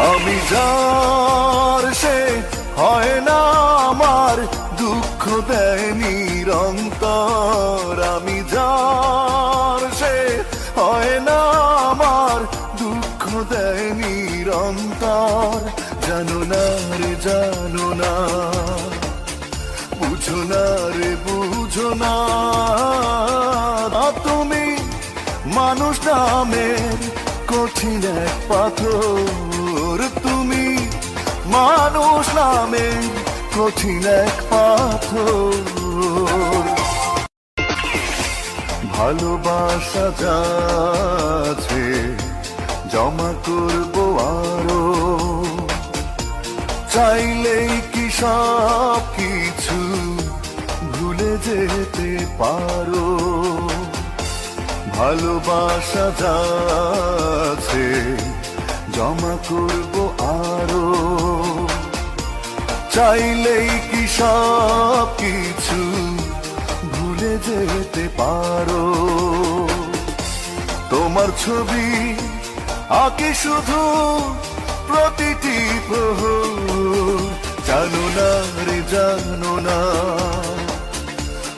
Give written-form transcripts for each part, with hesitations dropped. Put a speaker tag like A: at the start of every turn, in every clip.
A: আমি যার সে হয় না আমার, দুঃখ দেয় নিরন্তর। আমি যার সে হয় না আমার, দুঃখ দেয় নিরন্তর। জানো না রে জানো না, বুঝো না রে বুঝো না, তুমি মানুষ নামের কঠিন এক পাথর। তুমি মানুষ নামের কঠিন এক পাথর। ভালোবাসা যাচ্ছে জমা করবো আরো, চাইলেই কি সব কিছু ভুলে যেতে পারো। ভালোবাসা যাচ্ছে জমা করবো আরো, চাইলেই কি সব কিছু ভুলে যেতে পারো। তোমার ছবি আঁকি শুধু প্রতিটি প্রহর। জানো না রে জানো না,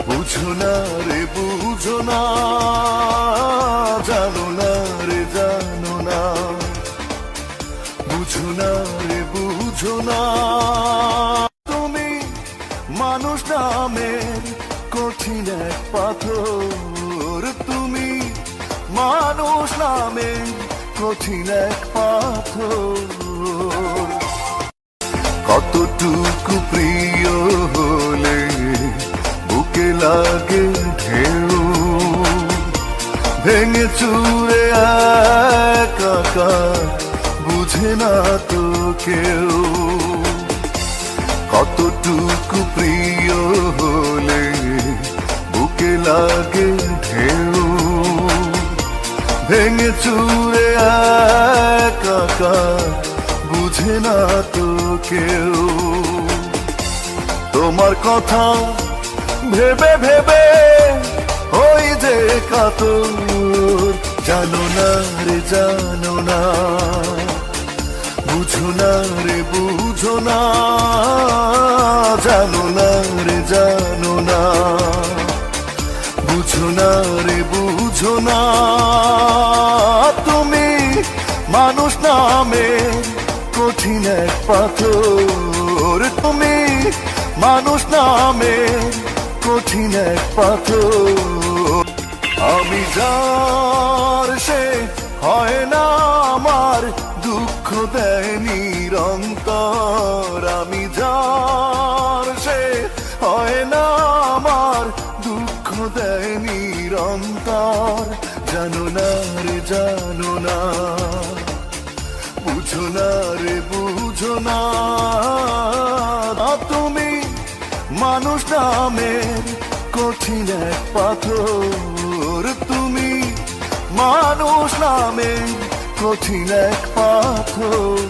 A: বুঝো না রে বুঝো না, জানো না রে জানো না, বুঝো না রে বুঝো না। তুমি মানুষ নামের কঠিন এক পাথর। তুমি মানুষ নামের কঠিন এক পাথর। কতটুকু প্রিয় হলে বুকে লাগে ঢেউ, ভেঙে চুরে একাকার বুঝে না তো কেউ। কতটুকু প্রিয় হলে বুকে লাগে ঢেউ, ভেঙে চুরে একাকার বুঝে না তো কেউ। তোমার কথা ভেবে ভেবে ওই যে কাতর। জানো না রে জানো না, বুঝো না রে বুঝো না, জানো না রে জানো না, বুঝো না রে বুঝো না। তুমি মানুষ নামের কঠিন এক পাথর। তুমি মানুষ নামের কঠিন এক পাথর। আমি যার সে হয় না আমার, দুঃখ দেয় নিরন্তর। আমি যার সে হয় না আমার, দুঃখ দেয় নিরন্তর। জানো না রে জানো না, বুঝো না রে বুঝো না, তুমি মানুষ নামের কঠিন এক পাথর। তুমি মানুষ নামের কঠিন এক পাথর।